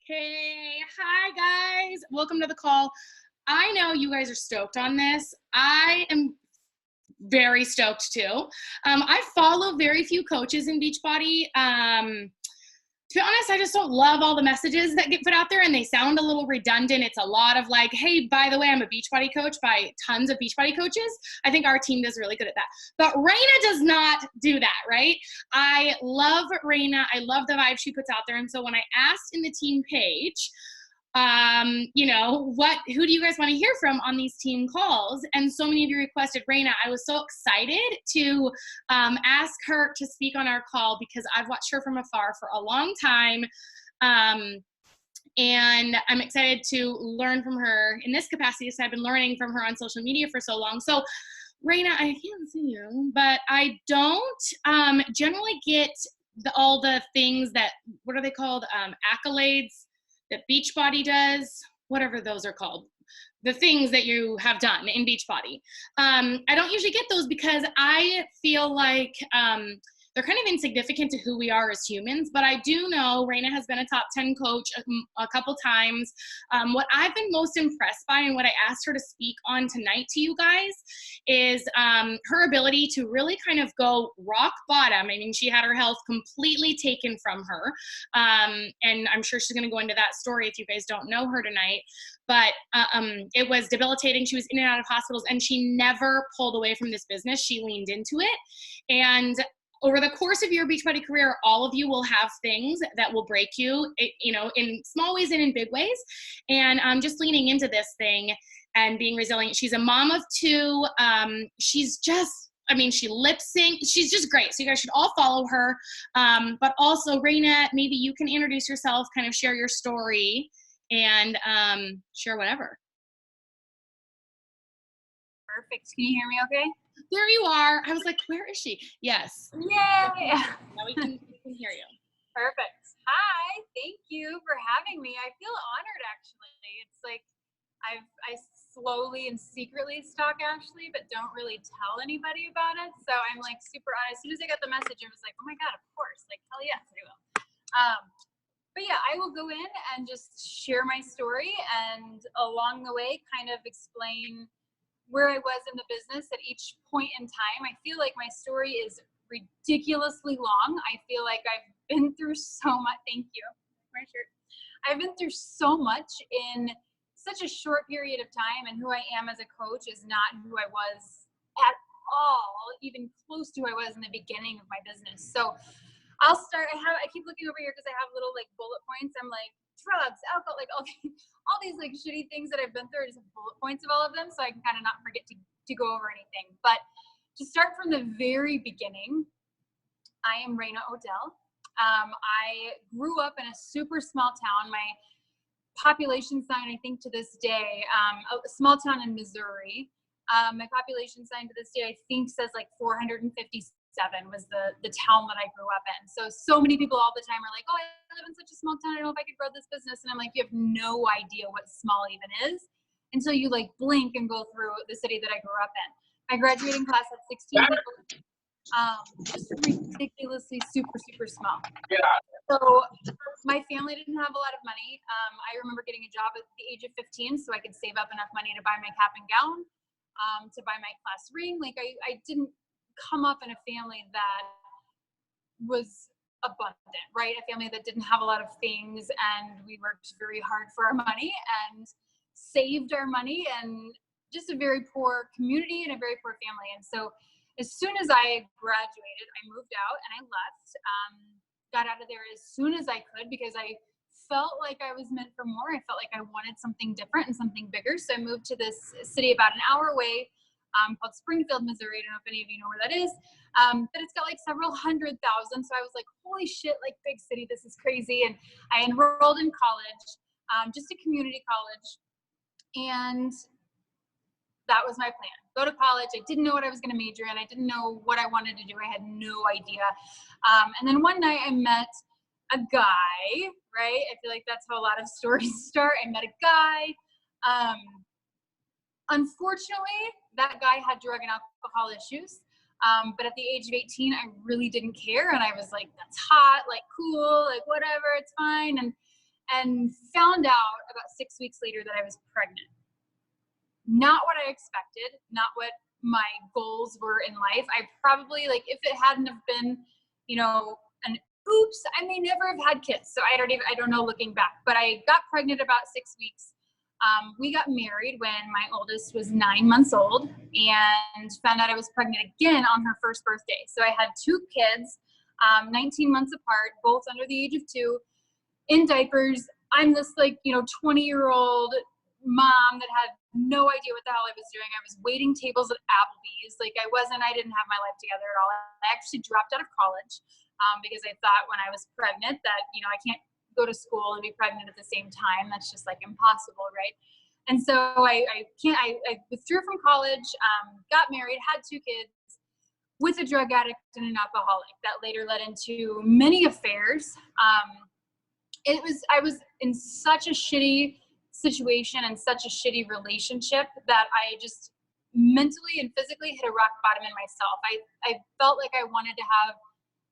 Okay, hi guys. Welcome to the call. I know you guys are stoked on this. I am very stoked too. I follow very few coaches in Beachbody. To be honest, I just don't love all the messages that get put out there, and they sound a little redundant. It's a lot of like, hey, by the way, I'm a Beachbody coach by tons of Beachbody coaches. I think our team does really good at that. But Raina does not do that, right? I love Raina. I love the vibe she puts out there. And so when I asked in the team page, who do you guys want to hear from on these team calls? And so many of you requested Raina. I was so excited to ask her to speak on our call because I've watched her from afar for a long time. And I'm excited to learn from her in this capacity, because I've been learning from her on social media for so long. So Raina, I can't see you, but I don't generally get all the things that, what are they called? Accolades that Beachbody does, whatever those are called, the things that you have done in Beachbody. I don't usually get those because I feel like they're kind of insignificant to who we are as humans, but I do know Raina has been a top 10 coach a couple times. What I've been most impressed by, and what I asked her to speak on tonight to you guys, is her ability to really kind of go rock bottom. I mean, she had her health completely taken from her, and I'm sure she's going to go into that story if you guys don't know her tonight. But it was debilitating. She was in and out of hospitals, and she never pulled away from this business. She leaned into it. And over the course of your Beachbody career, all of you will have things that will break you, in small ways and in big ways. And just leaning into this thing and being resilient. She's a mom of two. She's just, she lip sync. She's just great. So you guys should all follow her. But also, Raina, maybe you can introduce yourself, kind of share your story, and share whatever. Perfect. Can you hear me okay? There you are. I was like, where is she? Yes. Yay! Now we can hear you. Perfect. Hi. Thank you for having me. I feel honored, actually. It's like I slowly and secretly stalk Ashley, but don't really tell anybody about it. So I'm like super honored. As soon as I got the message, I was like, oh my God, of course. Like, hell yes, I will. But yeah, I will go in and just share my story, and along the way kind of explain where I was in the business at each point in time. I feel like my story is ridiculously long. I feel like I've been through so much. Thank you. My shirt. I've been through so much in such a short period of time, and who I am as a coach is not who I was at all, even close to who I was in the beginning of my business. So I'll start. I keep looking over here because I have little like bullet points. I'm like, drugs, alcohol, like all these like shitty things that I've been through. I just have bullet points of all of them, so I can kind of not forget to go over anything. But to start from the very beginning, I am Raina Odell. I grew up in a super small town. My population sign, I think to this day, a small town in Missouri. My population sign to this day, I think, says like 457 was the town that I grew up in. So many people all the time are like, oh, I live in such a small town. I don't know if I could grow this business. And I'm like, you have no idea what small even is until you like blink and go through the city that I grew up in. My graduating class had 16 people, just ridiculously super, super small. So my family didn't have a lot of money. I remember getting a job at the age of 15 so I could save up enough money to buy my cap and gown, to buy my class ring. Like I didn't come up in a family that was abundant, right? A family that didn't have a lot of things, and we worked very hard for our money and saved our money, and just a very poor community and a very poor family. And so as soon as I graduated, I moved out and I left, got out of there as soon as I could because I felt like I was meant for more. I felt like I wanted something different and something bigger. So I moved to this city about an hour away, called Springfield, Missouri. I don't know if any of you know where that is, but it's got like several 100,000. So I was like, holy shit, like big city, this is crazy. And I enrolled in college, just a community college. And that was my plan. Go to college. I didn't know what I was going to major in. I didn't know what I wanted to do. I had no idea. And then one night I met a guy, right? I feel like that's how a lot of stories start. I met a guy. Unfortunately, that guy had drug and alcohol issues. But at the age of 18, I really didn't care. And I was like, that's hot, like cool, like whatever, it's fine. and found out about 6 weeks later that I was pregnant. Not what I expected, not what my goals were in life. I probably, like, if it hadn't have been, you know, an oops, I may never have had kids. So I don't know looking back, but I got pregnant about 6 weeks. We got married when my oldest was 9 months old, and found out I was pregnant again on her first birthday. So I had 2 kids, 19 months apart, both under the age of 2, in diapers. I'm this, like, 20-year-old mom that had no idea what the hell I was doing. I was waiting tables at Applebee's. Like, I didn't have my life together at all. I actually dropped out of college because I thought when I was pregnant that, I can't go to school and be pregnant at the same time. That's just, like, impossible, right? And so I withdrew from college, got married, had 2 kids with a drug addict and an alcoholic that later led into many affairs. I was in such a shitty situation and such a shitty relationship that I just mentally and physically hit a rock bottom in myself. I felt like I wanted to have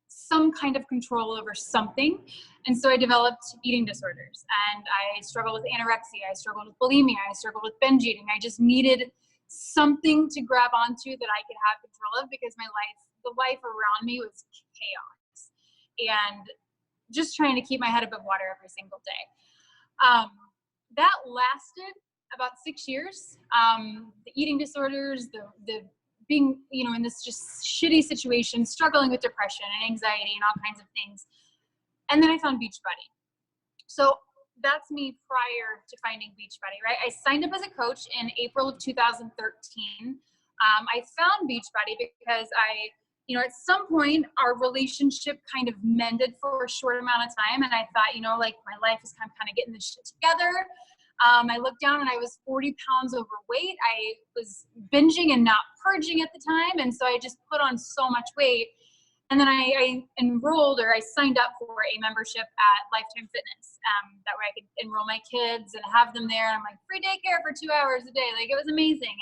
some kind of control over something. And so I developed eating disorders, and I struggled with anorexia. I struggled with bulimia. I struggled with binge eating. I just needed something to grab onto that I could have control of, because the life around me was chaos, and just trying to keep my head above water every single day. That lasted about 6 years. The eating disorders, the being, in this just shitty situation, struggling with depression and anxiety and all kinds of things. And then I found Beachbody. So that's me prior to finding Beachbody, right? I signed up as a coach in April of 2013. I found Beachbody because at some point our relationship kind of mended for a short amount of time. And I thought, like, my life is kind of getting this shit together. I looked down and I was 40 pounds overweight. I was binging and not purging at the time. And so I just put on so much weight. And then I signed up for a membership at Lifetime Fitness. That way I could enroll my kids and have them there. And I'm like, free daycare for 2 hours a day. Like, it was amazing.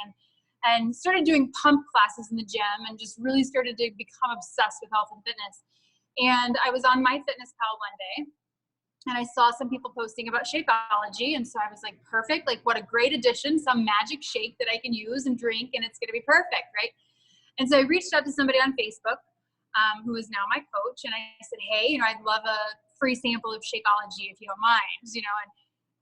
And started doing pump classes in the gym, and just really started to become obsessed with health and fitness. And I was on MyFitnessPal one day, and I saw some people posting about Shakeology. And so I was like, perfect. Like, what a great addition, some magic shake that I can use and drink, and it's going to be perfect, right? And so I reached out to somebody on Facebook who is now my coach. And I said, hey, I'd love a free sample of Shakeology if you don't mind, and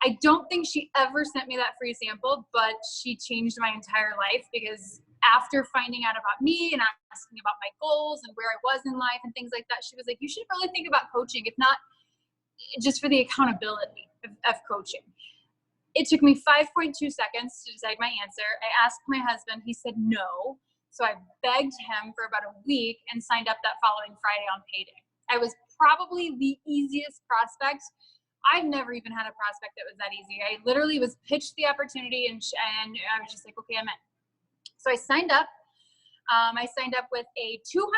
I don't think she ever sent me that free sample, but she changed my entire life, because after finding out about me and asking about my goals and where I was in life and things like that, she was like, you should really think about coaching, if not just for the accountability of coaching. It took me 5.2 seconds to decide my answer. I asked my husband, he said no. So I begged him for about a week and signed up that following Friday on payday. I was probably the easiest prospect. I've never even had a prospect that was that easy. I literally was pitched the opportunity, and I was just like, okay, I'm in. So I signed up. I signed up with a $205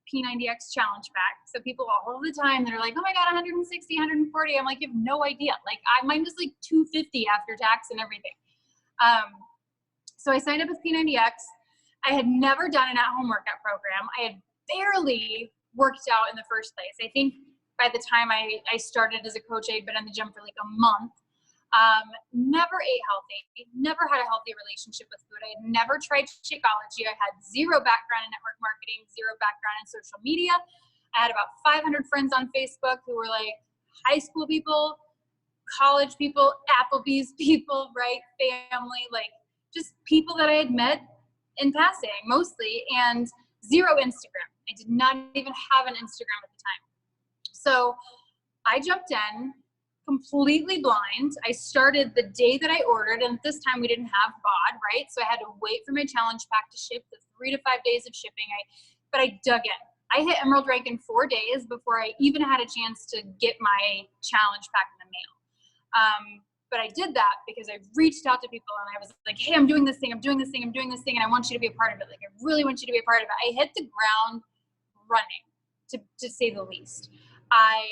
P90X challenge pack. So people all the time, they're like, oh my God, 160, 140. I'm like, you have no idea. Like, mine was like 250 after tax and everything. So I signed up with P90X. I had never done an at-home workout program. I had barely worked out in the first place. I think by the time I started as a coach, I had been in the gym for like a month. Never ate healthy, never had a healthy relationship with food. I had never tried Shakeology. I had zero background in network marketing, zero background in social media. I had about 500 friends on Facebook who were like high school people, college people, Applebee's people, right? Family, like just people that I had met in passing mostly, and zero Instagram. I did not even have an Instagram at the time. So I jumped in completely blind. I started the day that I ordered, and at this time we didn't have BOD, right? So I had to wait for my challenge pack to ship, the 3 to 5 days of shipping. But I dug in. I hit Emerald rank in 4 days before I even had a chance to get my challenge pack in the mail. But I did that because I reached out to people and I was like, hey, I'm doing this thing, I'm doing this thing, I'm doing this thing, and I want you to be a part of it. Like, I really want you to be a part of it. I hit the ground running, to say the least. I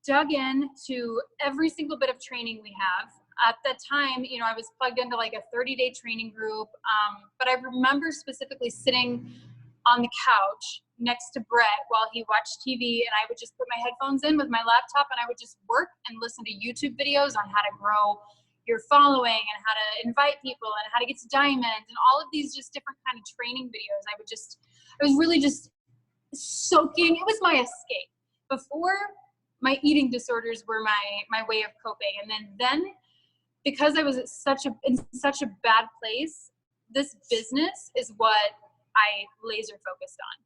dug into every single bit of training we have. At that time, I was plugged into like a 30-day training group. But I remember specifically sitting on the couch next to Brett while he watched TV, and I would just put my headphones in with my laptop and I would just work and listen to YouTube videos on how to grow your following and how to invite people and how to get to diamond and all of these just different kind of training videos. I was really just soaking. It was my escape. Before, my eating disorders were my way of coping. And then because I was in such a bad place, this business is what I laser focused on.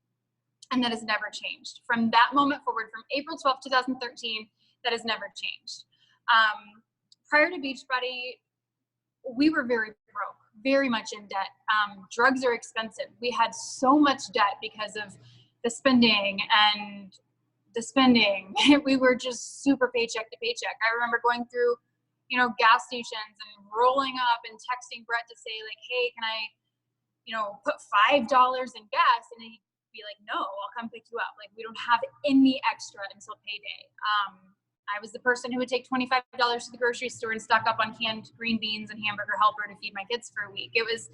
And that has never changed. From that moment forward, from April 12th, 2013, that has never changed. Prior to Beachbody, we were very broke, very much in debt. Drugs are expensive. We had so much debt because of the spending. We were just super paycheck to paycheck. I remember going through, gas stations and rolling up and texting Brett to say like, hey, can I, put $5 in gas? And he'd be like, no, I'll come pick you up. Like, we don't have any extra until payday. I was the person who would take $25 to the grocery store and stock up on canned green beans and Hamburger Helper to feed my kids for a week. It was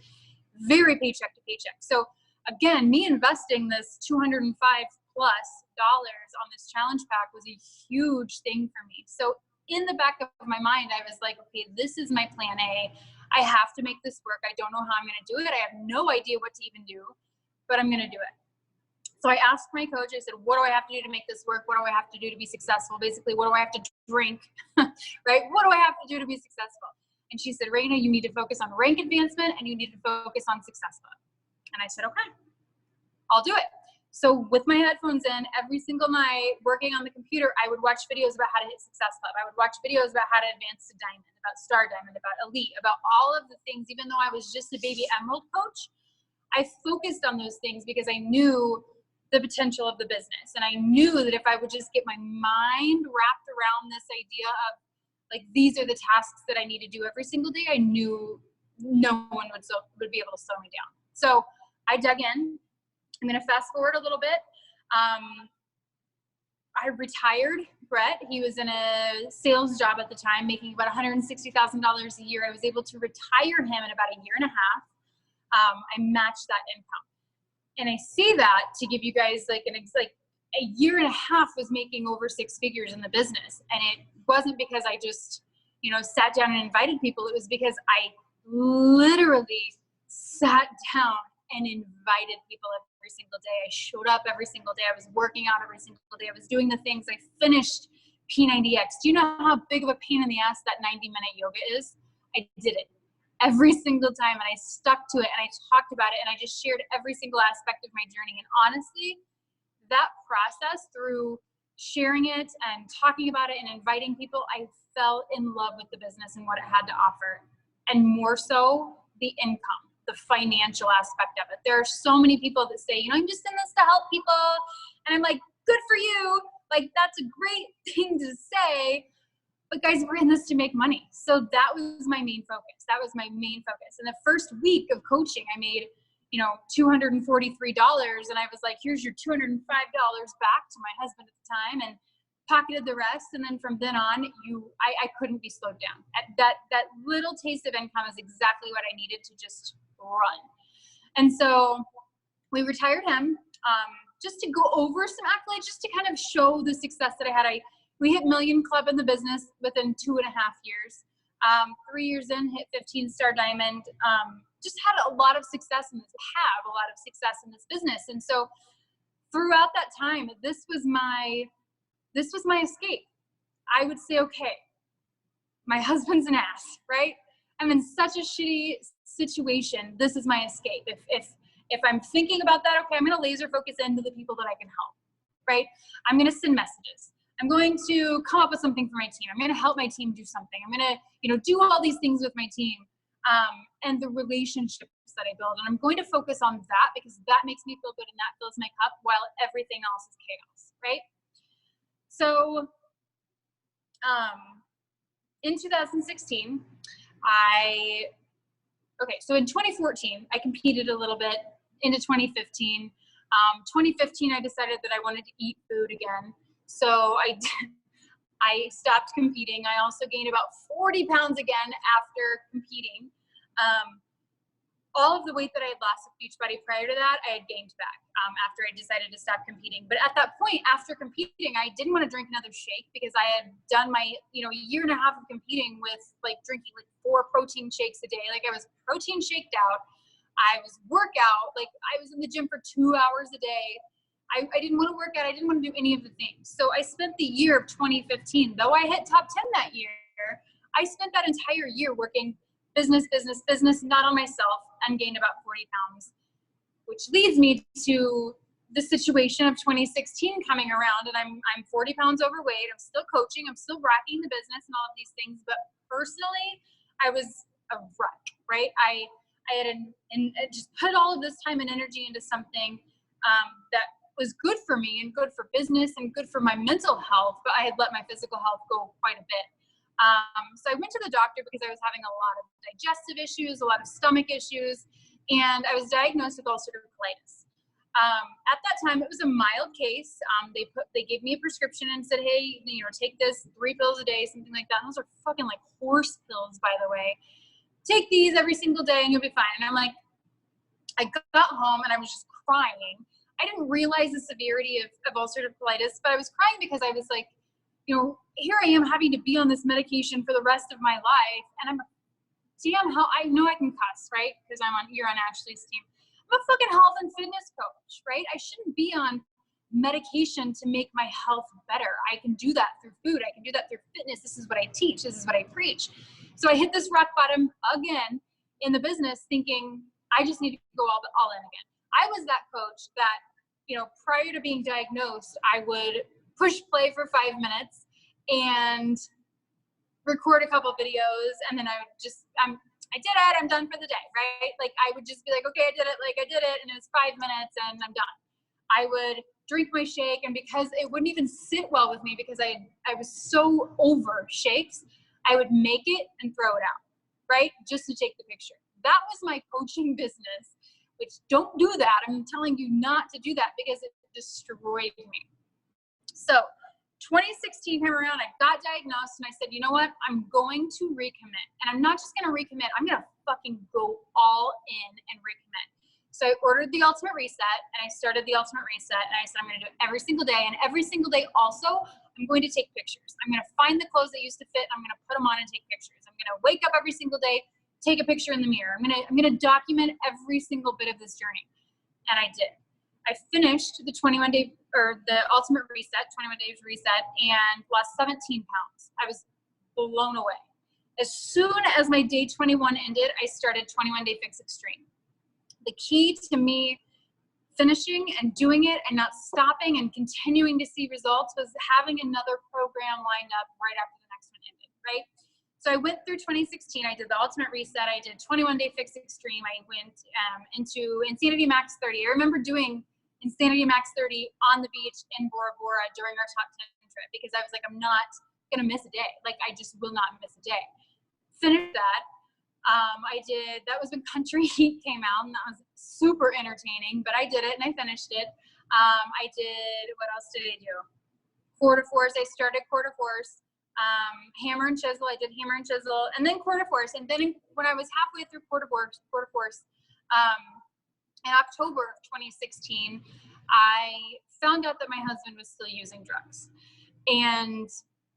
very paycheck to paycheck. So again, me investing this $205+ on this challenge pack was a huge thing for me. So in the back of my mind, I was like, okay, this is my plan A. I have to make this work. I don't know how I'm going to do it. I have no idea what to even do, but I'm going to do it. So I asked my coach, I said, what do I have to do to make this work? What do I have to do to be successful? Basically, what do I have to drink, right? What do I have to do to be successful? And she said, Raina, you need to focus on rank advancement and you need to focus on success club. And I said, okay, I'll do it. So with my headphones in, every single night working on the computer, I would watch videos about how to hit Success Club. I would watch videos about how to advance to Diamond, about Star Diamond, about Elite, about all of the things. Even though I was just a baby Emerald coach, I focused on those things because I knew the potential of the business. And I knew that if I would just get my mind wrapped around this idea of like, these are the tasks that I need to do every single day, I knew no one would be able to slow me down. So I dug in. I'm going to fast forward a little bit. I retired Brett. He was in a sales job at the time, making about $160,000 a year. I was able to retire him in about a year and a half. I matched that income. And I say that to give you guys like a year and a half was making over 6 figures in the business. And it wasn't because I just, sat down and invited people. It was because I literally sat down and invited people every single day. I showed up every single day. I was working out every single day. I was doing the things. I finished P90X. Do you know how big of a pain in the ass that 90-minute yoga is? I did it every single time, and I stuck to it, and I talked about it, and I just shared every single aspect of my journey. And honestly, that process, through sharing it and talking about it and inviting people, I fell in love with the business and what it had to offer, and more so the income, the financial aspect of it. There are so many people that say, I'm just in this to help people. And I'm like, good for you. Like, that's a great thing to say. But guys, we're in this to make money. So that was my main focus. That was my main focus. And the first week of coaching, I made, $243. And I was like, here's your $205 back to my husband at the time, and pocketed the rest. And then from then on, I couldn't be slowed down. That little taste of income is exactly what I needed to just run. And so we retired him, just to go over some accolades, just to kind of show the success that I had. We hit Million Club in the business within 2.5 years. 3 years in, hit 15-star diamond. Just had a lot of success in this, have a lot of success in this business. And so throughout that time, this was my escape. I would say, okay, my husband's an ass, right? I'm in such a shitty situation. This is my escape. If I'm thinking about that, okay, I'm going to laser focus into the people that I can help, right? I'm going to send messages. I'm going to come up with something for my team. I'm going to help my team do something. I'm going to, do all these things with my team, and the relationships that I build. And I'm going to focus on that because that makes me feel good and that fills my cup while everything else is chaos, right? So, in 2016, so in 2014, I competed a little bit into 2015. 2015, I decided that I wanted to eat food again. So I stopped competing. I also gained about 40 pounds again after competing. all of the weight that I had lost with Beachbody prior to that, I had gained back after I decided to stop competing. But at that point, after competing, I didn't want to drink another shake because I had done my, a year and a half of competing with like drinking like 4 protein shakes a day. Like I was protein shaked out. I was workout. Like I was in the gym for 2 hours a day. I didn't want to work out. I didn't want to do any of the things. So I spent the year of 2015, though I hit top 10 that year, I spent that entire year working business, not on myself, and gained about 40 pounds, which leads me to the situation of 2016 coming around, and I'm 40 pounds overweight. I'm still coaching. I'm still rocking the business and all of these things. But personally, I was a wreck, right? I had just put all of this time and energy into something that was good for me and good for business and good for my mental health, but I had let my physical health go quite a bit. So I went to the doctor because I was having a lot of digestive issues, a lot of stomach issues, and I was diagnosed with ulcerative colitis. At that time, it was a mild case. They gave me a prescription and said, hey, take this 3 pills a day, something like that. And those are fucking like horse pills, by the way. Take these every single day and you'll be fine. And I'm like, I got home and I was just crying. I didn't realize the severity of ulcerative colitis, but I was crying because I was like, here I am having to be on this medication for the rest of my life. And I'm, damn, how I know I can cuss, right? Because you're on Ashley's team. I'm a fucking health and fitness coach, right? I shouldn't be on medication to make my health better. I can do that through food. I can do that through fitness. This is what I teach. This is what I preach. So I hit this rock bottom again in the business thinking I just need to go all in again. I was that coach that, prior to being diagnosed, I would push play for 5 minutes and record a couple videos, and then I would just, I did it, I'm done for the day, right? Like I would just be like, okay, I did it, and it was 5 minutes and I'm done. I would drink my shake, and because it wouldn't even sit well with me because I was so over shakes, I would make it and throw it out, right? Just to take the picture. That was my coaching business, which don't do that. I'm telling you not to do that because it destroyed me. So 2016 came around, I got diagnosed, and I said, you know what? I'm going to recommit. And I'm not just going to recommit, I'm going to fucking go all in and recommit. So I ordered the Ultimate Reset, and I started the Ultimate Reset, and I said, I'm going to do it every single day. And every single day also, I'm going to take pictures. I'm going to find the clothes that used to fit, I'm going to put them on and take pictures. I'm going to wake up every single day, take a picture in the mirror. I'm going to document every single bit of this journey. And I did. I finished the 21-day or the Ultimate Reset, 21 days reset, and lost 17 pounds. I was blown away. As soon as my day 21 ended, I started 21 Day Fix Extreme. The key to me finishing and doing it and not stopping and continuing to see results was having another program lined up right after the next one ended, right? So I went through 2016. I did the Ultimate Reset. I did 21 Day Fix Extreme. I went into Insanity Max 30. I remember doing Insanity Max 30 on the beach in Bora Bora during our top 10 trip because I was like, I'm not going to miss a day. Like, I just will not miss a day. Finished that. That was when Country Heat came out, and that was super entertaining, but I did it and I finished it. What else did I do? Quarter Force. I started Quarter Force. Hammer and Chisel. I did Hammer and Chisel, and then Quarter Force. And then when I was halfway through Quarter Force, in October of 2016, I found out that my husband was still using drugs. And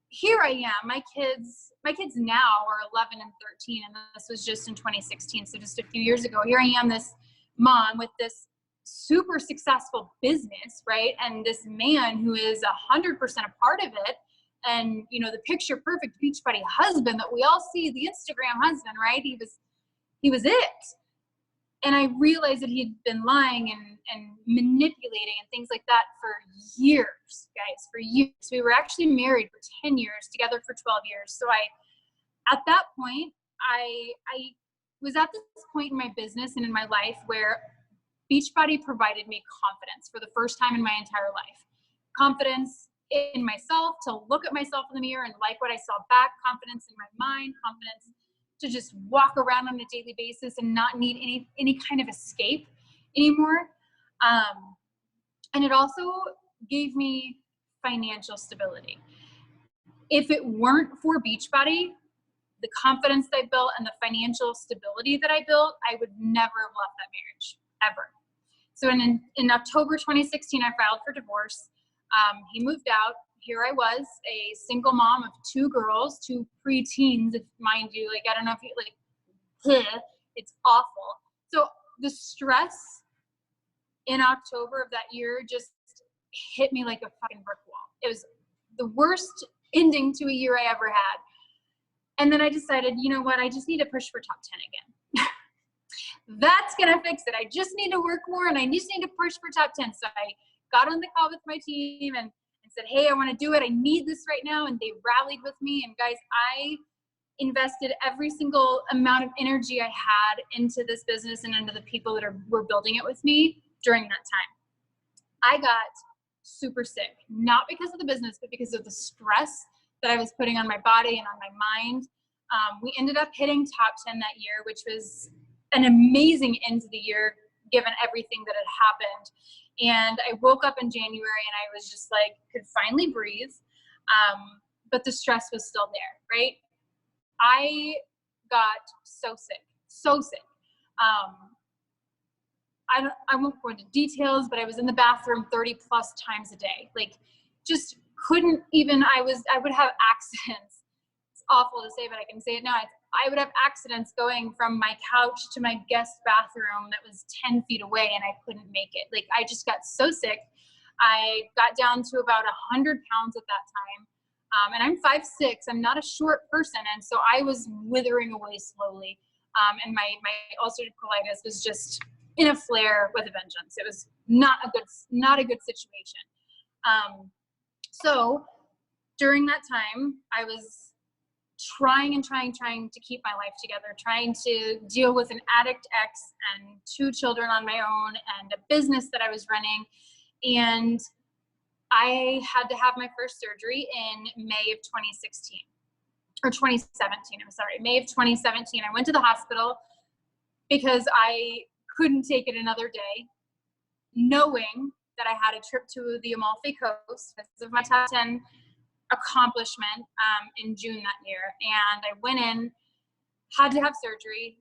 here I am, my kids now are 11 and 13, and this was just in 2016, so just a few years ago. Here I am, this mom with this super successful business, right? And this man who is 100% a part of it, and the picture perfect Beachbody husband that we all see, the Instagram husband, right? He was it. And I realized that he'd been lying and manipulating and things like that for years, guys, for years. We were actually married for 10 years, together for 12 years. So at that point, I was at this point in my business and in my life where Beachbody provided me confidence for the first time in my entire life. Confidence in myself, to look at myself in the mirror and like what I saw back, confidence in my mind, confidence to just walk around on a daily basis and not need any kind of escape anymore. And it also gave me financial stability. If it weren't for Beachbody, the confidence that I built and the financial stability that I built, I would never have left that marriage, ever. So in October 2016, I filed for divorce. He moved out. Here I was, a single mom of 2 girls, 2 preteens, if mind you, like, I don't know if you, like, it's awful. So the stress in October of that year just hit me like a fucking brick wall. It was the worst ending to a year I ever had. And then I decided, you know what, I just need to push for top 10 again. That's going to fix it. I just need to work more, and I just need to push for top 10. So I got on the call with my team and said, hey, I want to do it. I need this right now. And they rallied with me. And guys, I invested every single amount of energy I had into this business and into the people that were building it with me during that time. I got super sick, not because of the business, but because of the stress that I was putting on my body and on my mind. We ended up hitting top 10 that year, which was an amazing end to the year, given everything that had happened. And I woke up in January and I was just like, could finally breathe. But the stress was still there, right? I got so sick. I won't go into details, but I was in the bathroom 30 plus times a day. Like, just couldn't even, I would have accidents. It's awful to say, but I can say it now. I would have accidents going from my couch to my guest bathroom that was 10 feet away, and I couldn't make it. Like, I just got so sick. I got down to about 100 pounds at that time. And I'm 5'6". I'm not a short person. And so I was withering away slowly. And my ulcerative colitis was just in a flare with a vengeance. It was not a good situation. So during that time, I was trying to keep my life together, trying to deal with an addict ex and 2 children on my own and a business that I was running. And I had to have my first surgery in May of 2016 or 2017. I'm sorry, May of 2017. I went to the hospital because I couldn't take it another day, knowing that I had a trip to the Amalfi Coast because of my top 10 accomplishment in June that year. And I went in, had to have surgery,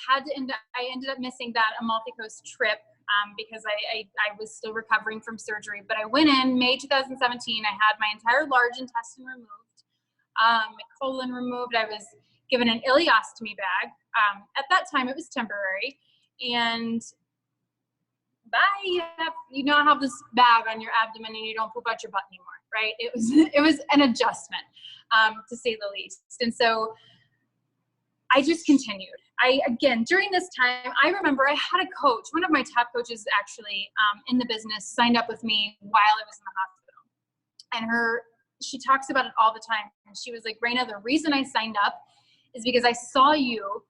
I ended up missing that Amalfi Coast trip because I was still recovering from surgery. But I went in May 2017. I had my entire large intestine removed, my colon removed. I was given an ileostomy bag. At that time, it was temporary. And you now have this bag on your abdomen and you don't poop out your butt anymore, right? It was an adjustment, to say the least. And so I just continued. Again, during this time, I remember I had a coach, one of my top coaches actually in the business, signed up with me while I was in the hospital. And she talks about it all the time. And she was like, Raina, the reason I signed up is because I saw you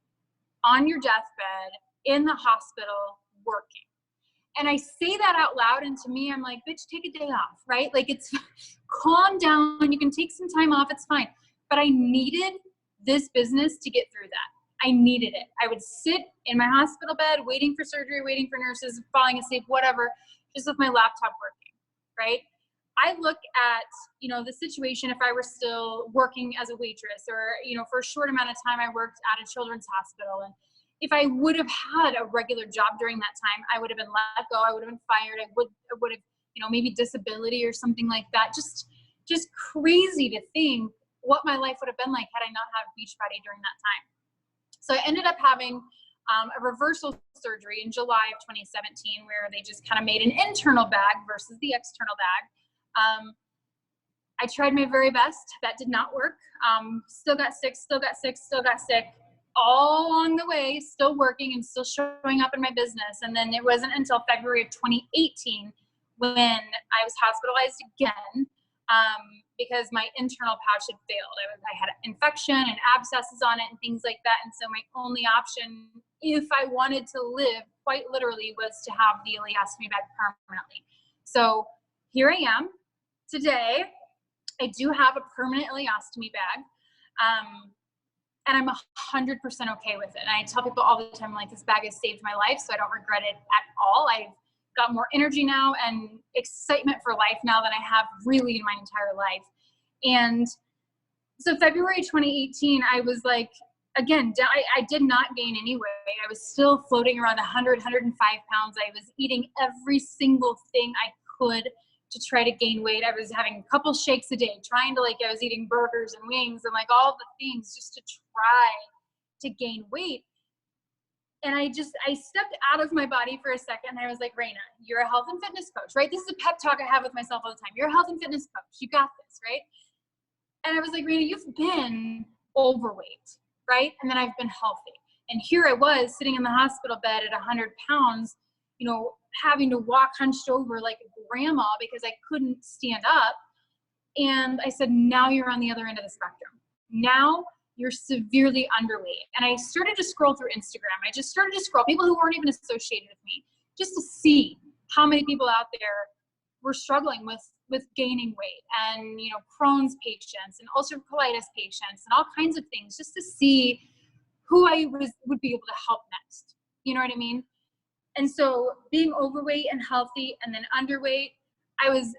on your deathbed in the hospital working. And I say that out loud, and to me, I'm like, bitch, take a day off, right? Like, it's calm down. You can take some time off. It's fine. But I needed this business to get through that. I needed it. I would sit in my hospital bed, waiting for surgery, waiting for nurses, falling asleep, whatever, just with my laptop working, right? I look at, the situation if I were still working as a waitress or, for a short amount of time, I worked at a children's hospital. And if I would have had a regular job during that time, I would have been let go. I would have been fired. I would have, maybe disability or something like that. Just crazy to think what my life would have been like had I not had Beachbody during that time. So I ended up having a reversal surgery in July of 2017, where they just kind of made an internal bag versus the external bag. I tried my very best. That did not work. Still got sick, all along the way, still working and still showing up in my business. And then it wasn't until February of 2018 when I was hospitalized again because my internal pouch had failed. I had an infection and abscesses on it and things like that. And so my only option, if I wanted to live, quite literally, was to have the ileostomy bag permanently. So here I am today. I do have a permanent ileostomy bag. And I'm 100% okay with it. And I tell people all the time, like, this bag has saved my life, so I don't regret it at all. I've got more energy now and excitement for life now than I have really in my entire life. And So February 2018, I was like, again, I did not gain any weight. I was still floating around 100, 105 pounds. I was eating every single thing I could to try to gain weight. I was having a couple shakes a day, trying to I was eating burgers and wings and all the things just to try to gain weight. And I stepped out of my body for a second. And I was like, Raina, you're a health and fitness coach, right? This is a pep talk I have with myself all the time. You're a health and fitness coach. You got this, right? And I was like, Raina, you've been overweight, right? And then I've been healthy. And here I was sitting in the hospital bed at 100 pounds, having to walk hunched over like a grandma because I couldn't stand up. And I said, now you're on the other end of the spectrum. Now you're severely underweight. And I started to scroll through Instagram. I just started to scroll people who weren't even associated with me just to see how many people out there were struggling with gaining weight, and Crohn's patients and ulcerative colitis patients and all kinds of things, just to see who I would be able to help next. You know what I mean? And so being overweight and healthy and then underweight, I was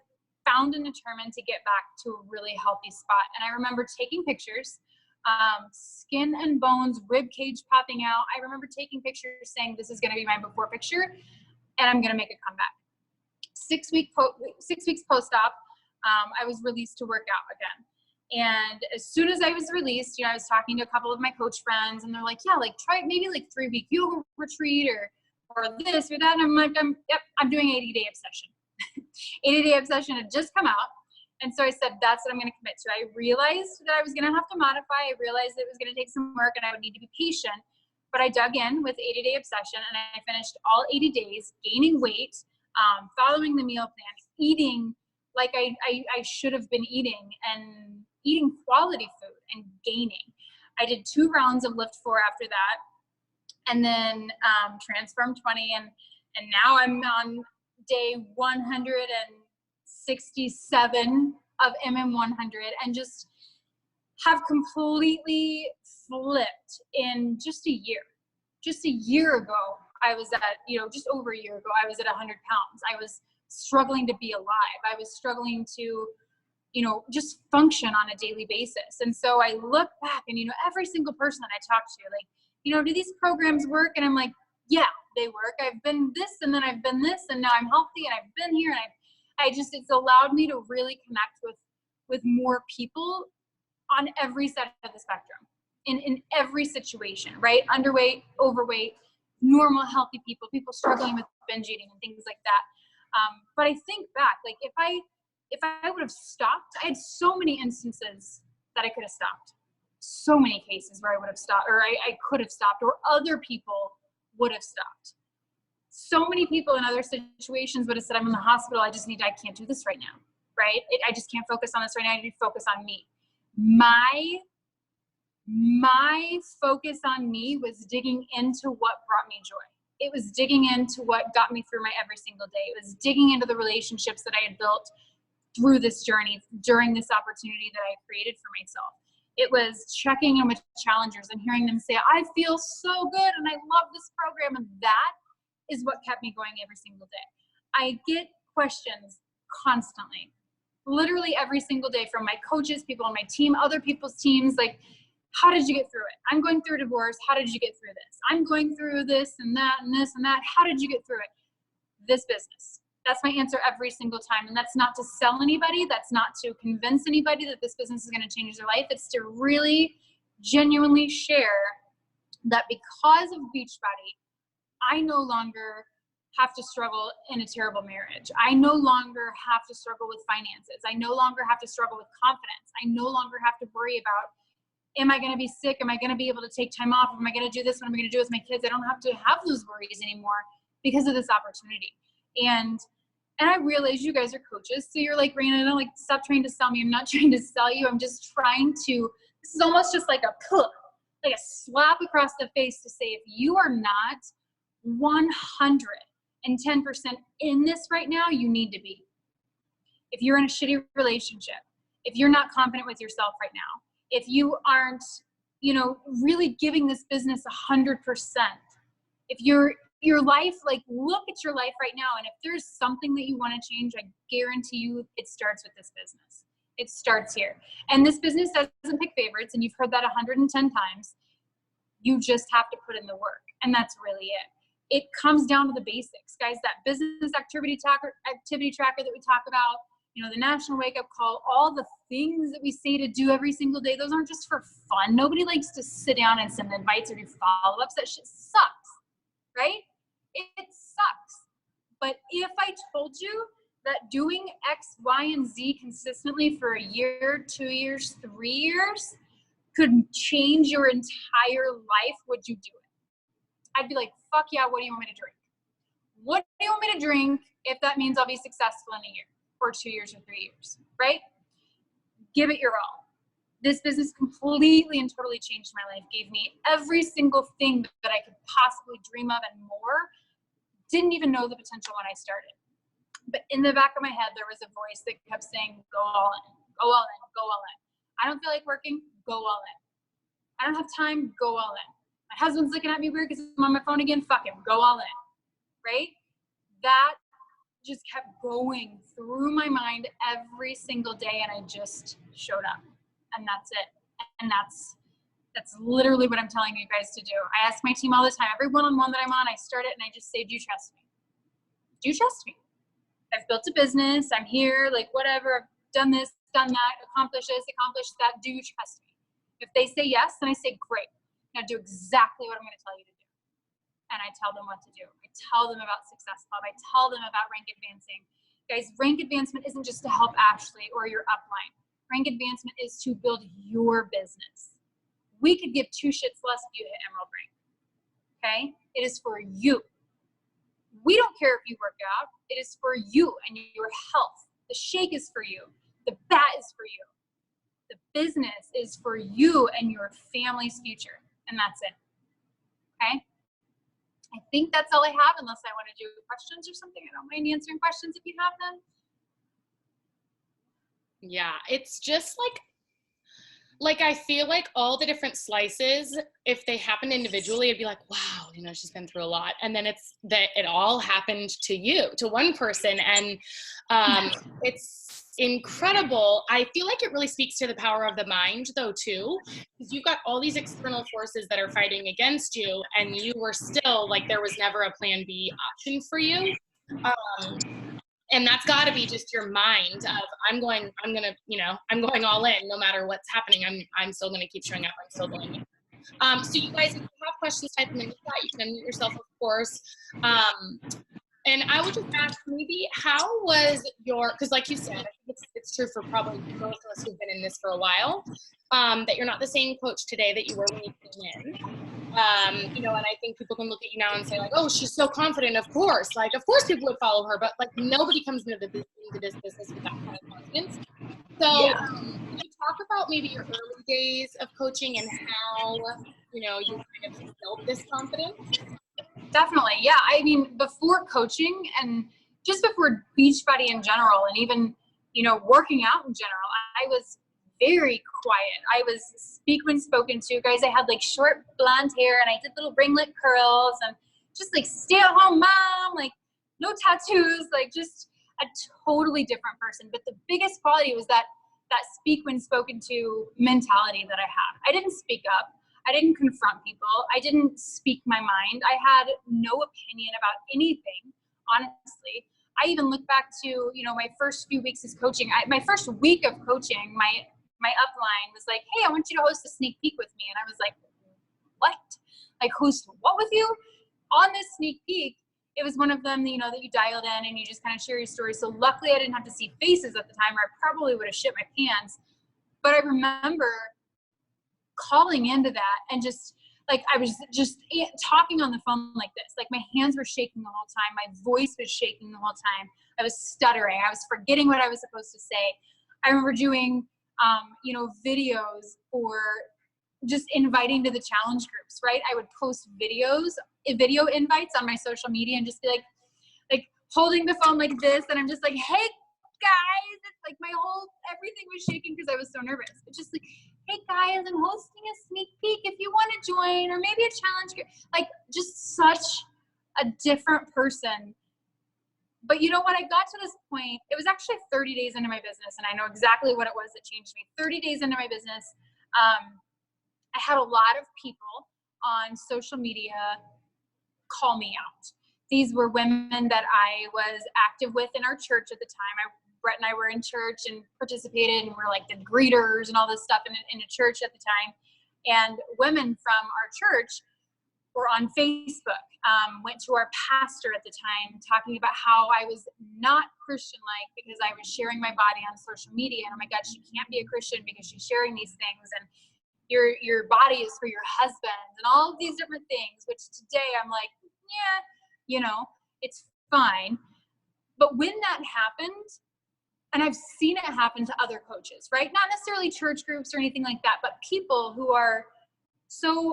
found and determined to get back to a really healthy spot. And I remember taking pictures, skin and bones, rib cage popping out. I remember taking pictures saying, this is going to be my before picture and I'm going to make a comeback. 6 weeks post-op, I was released to work out again. And as soon as I was released, I was talking to a couple of my coach friends and they're like, yeah, try maybe 3-week yoga retreat or this or that. And I'm like, I'm doing 80-day obsession. 80-day obsession had just come out. And so I said, that's what I'm going to commit to. I realized that I was going to have to modify. I realized it was going to take some work and I would need to be patient. But I dug in with 80-day obsession and I finished all 80 days gaining weight, following the meal plan, eating like I should have been eating, and eating quality food and gaining. I did 2 rounds of Lift 4 after that, and then Transform 20, and now I'm on day 167 of MM100, and just have completely flipped in just a year. Just a year ago, I was at, just over a year ago, I was at 100 pounds. I was struggling to be alive. I was struggling to, just function on a daily basis. And so I look back and, every single person that I talk to, do these programs work? And I'm like, yeah, they work. I've been this and then I've been this and now I'm healthy and I've been here. And it's allowed me to really connect with more people on every side of the spectrum, in every situation, right? Underweight, overweight, normal, healthy people struggling with binge eating and things like that. But I think back, if I would have stopped, I had so many instances that I could have stopped. So many cases where I would have stopped, or I could have stopped, or other people would have stopped. So many people in other situations would have said, I'm in the hospital, I can't do this right now, right? I just can't focus on this right now, I need to focus on me. My focus on me was digging into what brought me joy. It was digging into what got me through my every single day. It was digging into the relationships that I had built through this journey, during this opportunity that I created for myself. It was checking in with challengers and hearing them say, I feel so good and I love this program. And that is what kept me going every single day. I get questions constantly, literally every single day, from my coaches, people on my team, other people's teams, how did you get through it? I'm going through a divorce. How did you get through this? I'm going through this and that and this and that. How did you get through it? This business. That's my answer every single time. And that's not to sell anybody. That's not to convince anybody that this business is going to change their life. It's to really genuinely share that because of Beachbody, I no longer have to struggle in a terrible marriage. I no longer have to struggle with finances. I no longer have to struggle with confidence. I no longer have to worry about, am I going to be sick? Am I going to be able to take time off? Am I going to do this? What am I going to do with my kids? I don't have to have those worries anymore because of this opportunity. And I realize you guys are coaches. So you're like, Raina, don't stop trying to sell me. I'm not trying to sell you. I'm just trying to, this is almost just like a slap across the face to say, if you are not 110% in this right now, you need to be. If you're in a shitty relationship, if you're not confident with yourself right now, if you aren't, really giving this business 100%, if your life, look at your life right now, and if there's something that you want to change, I guarantee you it starts with this business. It starts here. And this business doesn't pick favorites, and you've heard that 110 times. You just have to put in the work, and that's really it. It comes down to the basics, guys. That business activity tracker that we talk about, you know, the national wake up call, all the things that we say to do every single day, those aren't just for fun. Nobody likes to sit down and send invites or do follow-ups. That shit sucks, right? It sucks. But if I told you that doing X, Y, and Z consistently for a year, 2 years, 3 years could change your entire life, would you do it? I'd be like, fuck yeah, what do you want me to drink? What do you want me to drink if that means I'll be successful in a year or 2 years or 3 years, right? Give it your all. This business completely and totally changed my life, gave me every single thing that I could possibly dream of and more. Didn't even know the potential when I started. But in the back of my head, there was a voice that kept saying, go all in, go all in, go all in. I don't feel like working, go all in. I don't have time, go all in. My husband's looking at me weird because I'm on my phone again, fuck him, go all in, right? That just kept going through my mind every single day, and I just showed up, and that's it. And that's literally what I'm telling you guys to do. I ask my team all the time, every one-on-one that I'm on, I start it and I just say, do you trust me? Do you trust me? I've built a business, I'm here, like whatever, I've done this, done that, accomplished this, accomplished that, do you trust me? If they say yes, then I say, great. Now do exactly what I'm going to tell you to do. And I tell them what to do. I tell them about Success Club. I tell them about rank advancing. Guys, rank advancement isn't just to help Ashley or your upline. Rank advancement is to build your business. We could give two shits less if you hit Emerald rank. Okay? It is for you. We don't care if you work out. It is for you and your health. The shake is for you. The bat is for you. The business is for you and your family's future. And that's it. Okay? I think that's all I have, unless I want to do questions or something. I don't mind answering questions if you have them. Yeah, it's just like I feel like all the different slices, if they happened individually, it'd be like, wow, you know, she's been through a lot. And then it's that it all happened to you, to one person. And it's incredible. I feel like it really speaks to the power of the mind though, too, because you've got all these external forces that are fighting against you, and you were still like, there was never a plan B option for you. And that's got to be just your mind of I'm going all in no matter what's happening. I'm still going to keep showing up. I'm still going in. So you guys, if you have questions, type them in the chat. You can unmute yourself, of course. And I would just ask, maybe how was because like you said, I think it's true for probably most of us who've been in this for a while, that you're not the same coach today that you were when you came in. You know, and I think people can look at you now and say like, oh, she's so confident. Of course people would follow her, but like nobody comes into this business with that kind of confidence. So can you talk about maybe your early days of coaching and how, you know, you kind of built this confidence? Definitely. Yeah. I mean, before coaching and just before Beachbody in general, and even, you know, working out in general, I was very quiet. I was speak when spoken to. Guys, I had like short blonde hair and I did little ringlet curls and just like stay at home mom, like no tattoos, like just a totally different person. But the biggest quality was that speak when spoken to mentality that I had. I didn't speak up. I didn't confront people. I didn't speak my mind. I had no opinion about anything, honestly. I even look back to, you know, my first few weeks as coaching. My first week of coaching, my upline was like, hey, I want you to host a sneak peek with me. And I was like, what? Like, host what with you? On this sneak peek, it was one of them, you know, that you dialed in and you just kind of share your story. So luckily I didn't have to see faces at the time, or I probably would have shit my pants. But I remember calling into that and just like, I was just talking on the phone like this, like my hands were shaking the whole time. My voice was shaking the whole time. I was stuttering. I was forgetting what I was supposed to say. I remember doing, you know, videos or just inviting to the challenge groups, right? I would post video invites on my social media and just be like holding the phone like this. And I'm just like, hey guys, it's like everything was shaking because I was so nervous. But just like, hey guys, I'm hosting a sneak peek if you want to join, or maybe a challenge group. Like just such a different person But you know, when I got to this point, it was actually 30 days into my business, and I know exactly what it was that changed me. 30 days into my business, I had a lot of people on social media call me out. These were women that I was active with in our church at the time. Brett and I were in church and participated, and we're like the greeters and all this stuff in a church at the time. And women from our church were on Facebook, went to our pastor at the time talking about how I was not Christian-like because I was sharing my body on social media. And oh my God, she can't be a Christian because she's sharing these things. And your body is for your husband and all of these different things, which today I'm like, yeah, you know, it's fine. But when that happened, and I've seen it happen to other coaches, right? Not necessarily church groups or anything like that, but people who are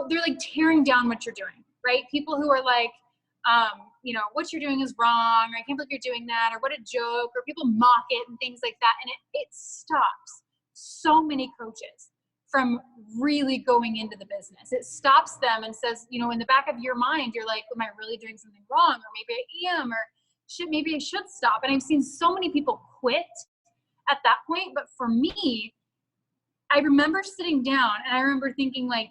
they're like tearing down what you're doing, right? People who are like, you know, what you're doing is wrong, or I can't believe you're doing that, or what a joke, or people mock it and things like that. And it stops so many coaches from really going into the business. It stops them and says, you know, in the back of your mind, you're like, am I really doing something wrong? Or maybe I am, or maybe I should stop. And I've seen so many people quit at that point. But for me, I remember sitting down and I remember thinking like,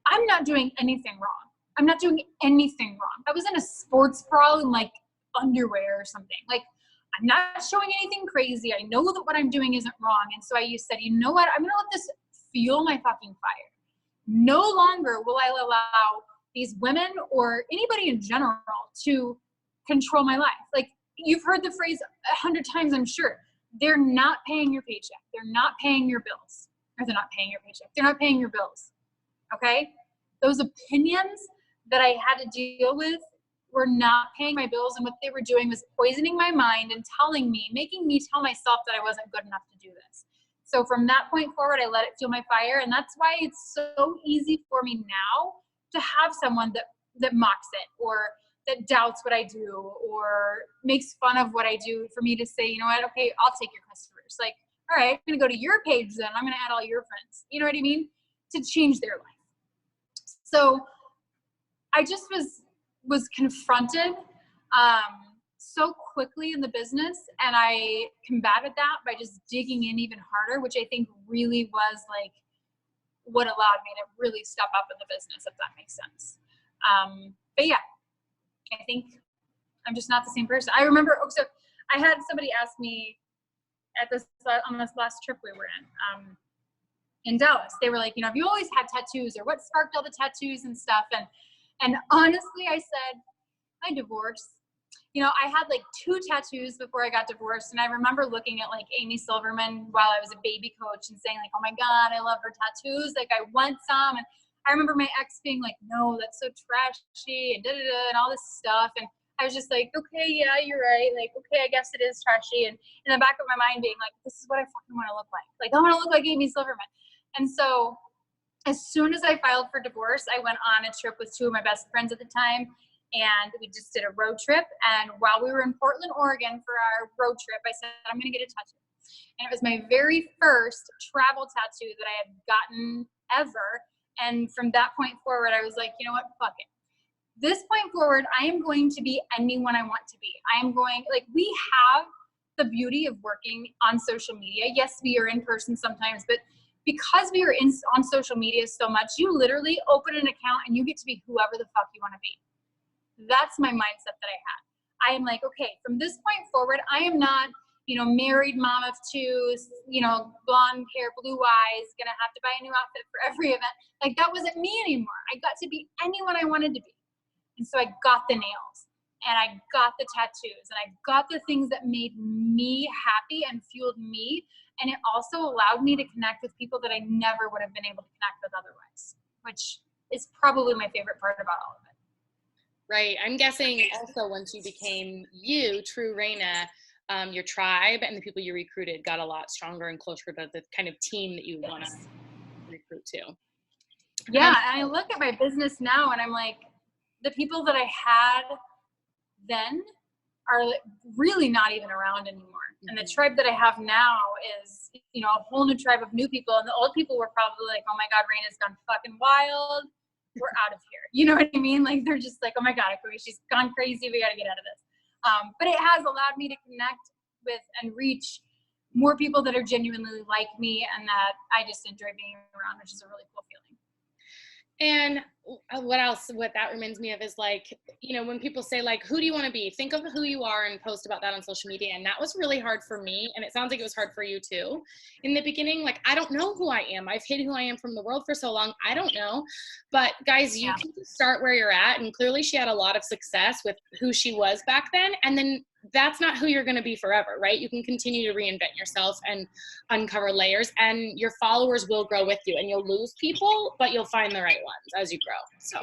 I'm not doing anything wrong. I'm not doing anything wrong. I was in a sports bra in like underwear or something. Like, I'm not showing anything crazy. I know that what I'm doing isn't wrong. And so I said, you know what? I'm going to let this fuel my fucking fire. No longer will I allow these women or anybody in general to control my life. Like, you've heard the phrase 100 times, I'm sure. They're not paying your paycheck. They're not paying your bills. Or they're not paying your paycheck. They're not paying your bills. Okay? Those opinions that I had to deal with were not paying my bills, and what they were doing was poisoning my mind and making me tell myself that I wasn't good enough to do this. So from that point forward, I let it fuel my fire, and that's why it's so easy for me now to have someone that mocks it, or that doubts what I do, or makes fun of what I do, for me to say, you know what, okay, I'll take your customers. Like, all right, I'm gonna go to your page then, I'm gonna add all your friends. You know what I mean? To change their life. So I just was confronted so quickly in the business, and I combated that by just digging in even harder, which I think really was like what allowed me to really step up in the business, if that makes sense. But yeah, I think I'm just not the same person. I remember, so I had somebody ask me on this last trip we were in Dallas. They were like, you know, have you always had tattoos, or what sparked all the tattoos and stuff? And honestly, I said, my divorce. You know, I had like 2 tattoos before I got divorced. And I remember looking at like Amy Silverman while I was a baby coach and saying like, oh my God, I love her tattoos. Like, I want some. And I remember my ex being like, no, that's so trashy and and all this stuff. And I was just like, okay, yeah, you're right. Like, okay, I guess it is trashy. And in the back of my mind being like, this is what I fucking want to look like. Like, I want to look like Amy Silverman. And so as soon as I filed for divorce, I went on a trip with 2 of my best friends at the time, and we just did a road trip. And while we were in Portland, Oregon for our road trip, I said, I'm going to get a tattoo. And it was my very first travel tattoo that I had gotten ever. And from that point forward, I was like, you know what, fuck it. This point forward, I am going to be anyone I want to be. We have the beauty of working on social media. Yes, we are in person sometimes, but because we are on social media so much, you literally open an account and you get to be whoever the fuck you want to be. That's my mindset that I had. I am like, okay, from this point forward, I am not, you know, married mom of 2, you know, blonde hair, blue eyes, gonna have to buy a new outfit for every event. Like, that wasn't me anymore. I got to be anyone I wanted to be. And so I got the nails, and I got the tattoos, and I got the things that made me happy and fueled me. And it also allowed me to connect with people that I never would have been able to connect with otherwise, which is probably my favorite part about all of it. Right. I'm guessing also once you became true Raina, your tribe and the people you recruited got a lot stronger and closer to the kind of team that you want to recruit to. Yeah. And I look at my business now and I'm like, the people that I had then are really not even around anymore. Mm-hmm. And the tribe that I have now is, you know, a whole new tribe of new people. And the old people were probably like, oh my God, Raina's gone fucking wild. We're out of here. You know what I mean? Like, they're just like, oh my God, she's gone crazy. We got to get out of this. But it has allowed me to connect with and reach more people that are genuinely like me and that I just enjoy being around, which is a really cool feeling. And what that reminds me of is like, you know, when people say like, who do you want to be? Think of who you are and post about that on social media. And that was really hard for me. And it sounds like it was hard for you too. In the beginning, like, I don't know who I am. I've hid who I am from the world for so long. I don't know. But guys, you can just start where you're at. And clearly she had a lot of success with who she was back then. And then that's not who you're going to be forever, right? You can continue to reinvent yourself and uncover layers, and your followers will grow with you, and you'll lose people, but you'll find the right ones as you grow. So,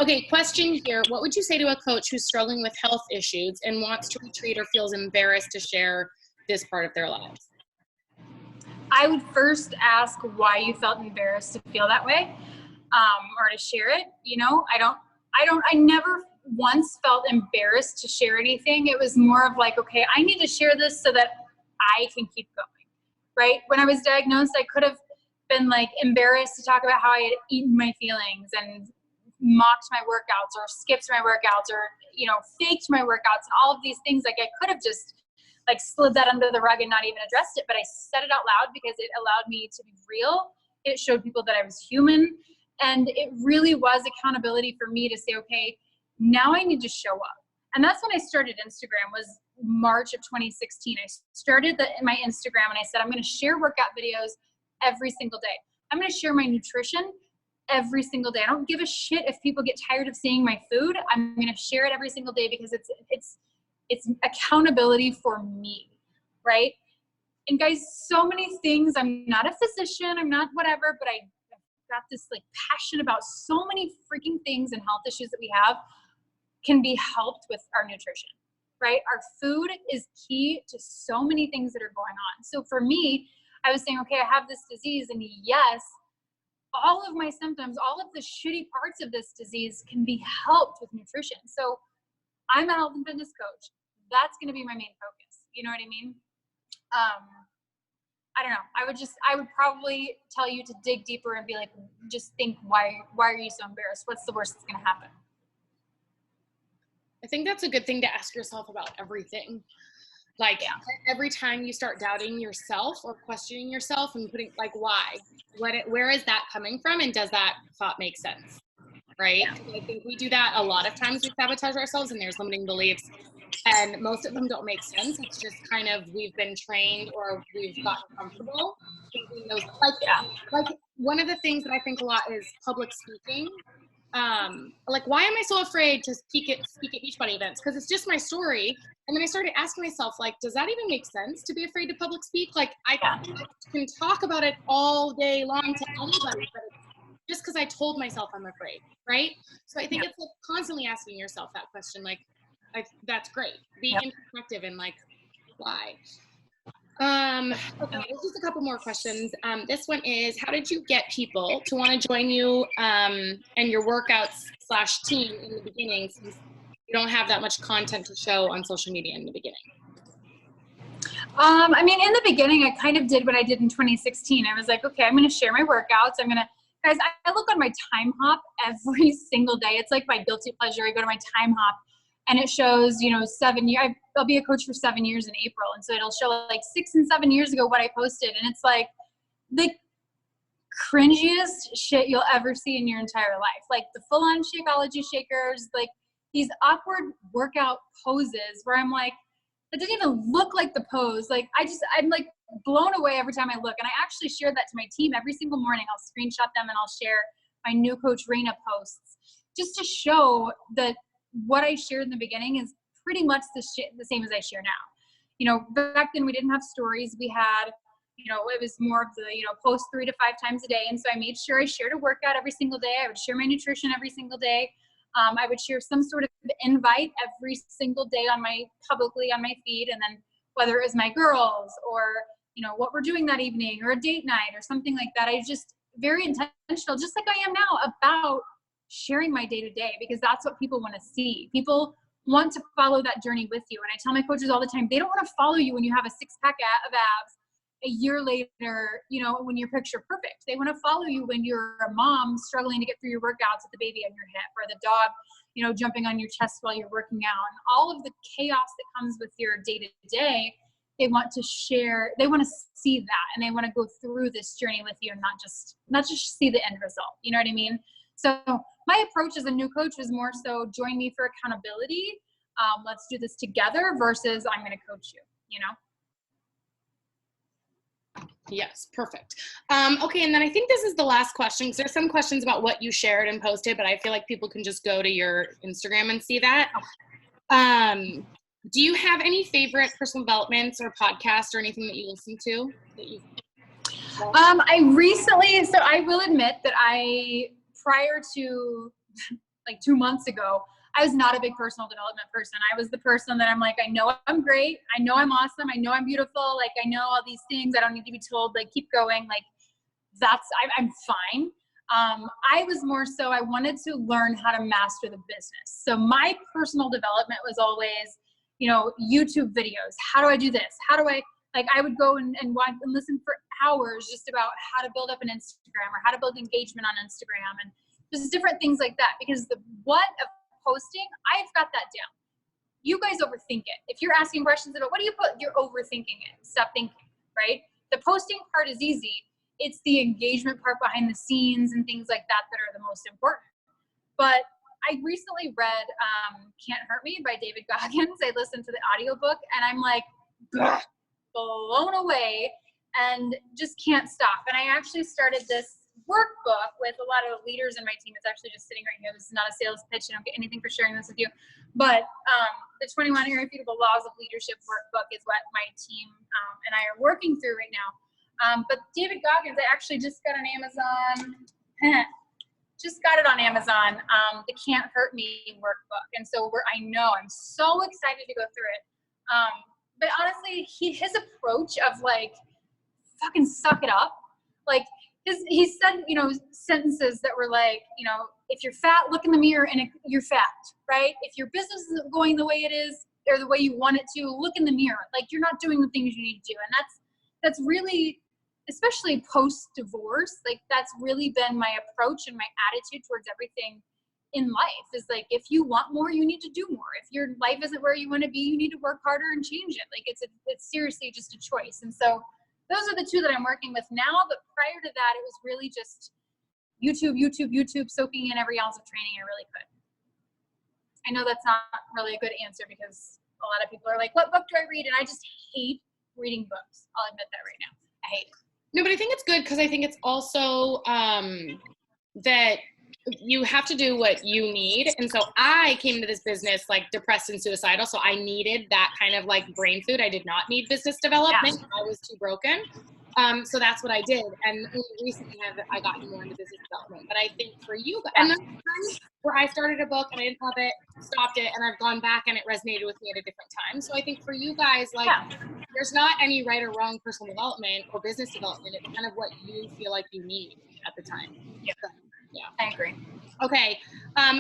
okay, question here. What would you say to a coach who's struggling with health issues and wants to retreat or feels embarrassed to share this part of their lives? I would first ask why you felt embarrassed to feel that way, or to share it. You know, I never once felt embarrassed to share anything. It was more of like, okay, I need to share this so that I can keep going, right? When I was diagnosed, I could have been like embarrassed to talk about how I had eaten my feelings and mocked my workouts or skipped my workouts or, you know, faked my workouts and all of these things. Like I could have just like slid that under the rug and not even addressed it, but I said it out loud because it allowed me to be real. It showed people that I was human. And it really was accountability for me to say, okay, now I need to show up. And that's when I started Instagram, was March of 2016. I started my Instagram and I said, I'm going to share workout videos every single day. I'm going to share my nutrition every single day. I don't give a shit if people get tired of seeing my food. I'm going to share it every single day because it's accountability for me, right? And guys, so many things. I'm not a physician. I'm not whatever, but I got this like passion about so many freaking things and health issues that we have can be helped with our nutrition, right? Our food is key to so many things that are going on. So for me, I was saying, okay, I have this disease, and yes, all of my symptoms, all of the shitty parts of this disease can be helped with nutrition. So I'm a health and fitness coach. That's going to be my main focus. You know what I mean? I don't know. I would probably tell you to dig deeper and be like, just think, why are you so embarrassed? What's the worst that's going to happen? I think that's a good thing to ask yourself about everything. Like every time you start doubting yourself or questioning yourself and putting like, why, where is that coming from? And does that thought make sense? Right. I think we do that a lot of times. We sabotage ourselves and there's limiting beliefs, and most of them don't make sense. It's just kind of, we've been trained or we've gotten comfortable thinking those, like one of the things that I think a lot is public speaking. Like, why am I so afraid to speak at Beachbody events? Because it's just my story. And then I started asking myself, like, does that even make sense to be afraid to public speak? Like, I can talk about it all day long to anybody, but it's just because I told myself I'm afraid, right? So I think it's like constantly asking yourself that question. Like, that's great. Be introspective and like, why? Okay, there's just a couple more questions. This one is, how did you get people to want to join you and your workouts / team in the beginning, since you don't have that much content to show on social media in the beginning? I mean, in the beginning, I kind of did what I did in 2016. I was like, okay, I'm going to share my workouts. Guys, I look on my time hop every single day. It's like my guilty pleasure. I go to my time hop and it shows, 7 years. I'll be a coach for 7 years in April. And so it'll show like 6 and 7 years ago what I posted. And it's like the cringiest shit you'll ever see in your entire life. Like the full-on Shakeology shakers, like these awkward workout poses where I'm like, it didn't even look like the pose. Like I'm like blown away every time I look. And I actually share that to my team every single morning. I'll screenshot them and I'll share my new coach Raina posts just to show that what I shared in the beginning is pretty much the same as I share now. Back then we didn't have stories. We had, it was more of the, post 3 to 5 times a day. And so I made sure I shared a workout every single day. I would share my nutrition every single day. I would share some sort of invite every single day publicly on my feed. And then whether it was my girls or, what we're doing that evening or a date night or something like that, I just very intentional, just like I am now, about sharing my day to day, because that's what people want to see. People want to follow that journey with you. And I tell my coaches all the time, they don't want to follow you when you have a 6-pack of abs a year later, when you're picture perfect. They want to follow you when you're a mom struggling to get through your workouts with the baby on your hip, or the dog, you know, jumping on your chest while you're working out, and all of the chaos that comes with your day-to-day. They want to share, they want to see that, and they want to go through this journey with you, and not just see the end result. You know what I mean? So my approach as a new coach was more so join me for accountability. Let's do this together versus I'm going to coach you, you know? Yes, perfect. Okay, and then I think this is the last question, because there's some questions about what you shared and posted, but I feel like people can just go to your Instagram and see that. Do you have any favorite personal developments or podcasts or anything that you listen to? So I will admit that prior to like 2 months ago, I was not a big personal development person. I was the person that I'm like, I know I'm great. I know I'm awesome. I know I'm beautiful. Like, I know all these things. I don't need to be told, like, keep going. Like, I'm fine. I was more so, I wanted to learn how to master the business. So my personal development was always, you know, YouTube videos. How do I do this? I would go and watch and listen for hours just about how to build up an Instagram, or how to build engagement on Instagram, and just different things like that. Because the what of posting, I've got that down. You guys overthink it. If you're asking questions about what do you put, you're overthinking it. Stop thinking, right? The posting part is easy. It's the engagement part behind the scenes and things like that that are the most important. But I recently read Can't Hurt Me by David Goggins. I listened to the audiobook, and I'm like, blown away and just can't stop. And I actually started this workbook with a lot of leaders in my team. It's actually just sitting right here. This is not a sales pitch. I don't get anything for sharing this with you. But the 21 Irrefutable Laws of Leadership workbook is what my team and I are working through right now. But David Goggins, I actually just got on Amazon. Just got it on Amazon, the Can't Hurt Me workbook. And so I'm so excited to go through it. But honestly, his approach of like, fucking suck it up. Like, he said, you know, sentences that were like, you know, if you're fat, look in the mirror and you're fat, right? If your business isn't going the way it is or the way you want it to, look in the mirror. Like, you're not doing the things you need to do. And that's really, especially post-divorce, like, that's really been my approach and my attitude towards everything in life is like, if you want more, you need to do more. If your life isn't where you want to be, you need to work harder and change it. Like, it's seriously just a choice. And so those are the two that I'm working with now. But prior to that, it was really just YouTube, soaking in every ounce of training I really could. I know that's not really a good answer because a lot of people are like, what book do I read? And I just hate reading books. I'll admit that right now. I hate it. No, but I think it's good because I think it's also that you have to do what you need. And so I came to this business like depressed and suicidal. So I needed that kind of like brain food. I did not need business development. Yeah. I was too broken. So that's what I did. And only recently have I gotten more into business development. But I think for you guys, and there's times where I started a book and I didn't love it, stopped it, and I've gone back and it resonated with me at a different time. So I think for you guys, like, there's not any right or wrong personal development or business development. It's kind of what you feel like you need at the time. Yeah. So, yeah, I agree. Okay.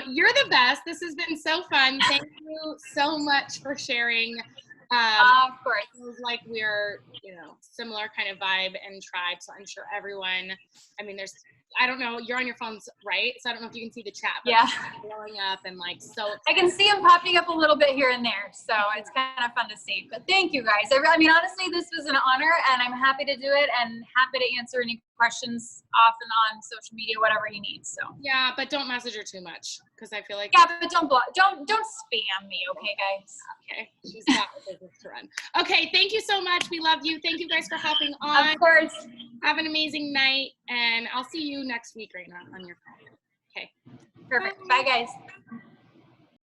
You're the best. This has been so fun. Thank you so much for sharing. Of course. It was like we're, you know, similar kind of vibe and tribe. So I'm sure everyone, I mean, I don't know, you're on your phones, right? So I don't know if you can see the chat, but yeah, blowing up and like so excited. I can see them popping up a little bit here and there. So it's kind of fun to see. But thank you guys. I mean, honestly, this was an honor and I'm happy to do it and happy to answer any questions off and on social media, whatever you need. So yeah, but don't message her too much because I feel like but don't spam me, okay, guys? Okay, she's got a business to run. Okay, thank you so much. We love you. Thank you guys for hopping on. Of course. Have an amazing night, and I'll see you next week, Raina, on your phone. Okay. Perfect. Bye, guys.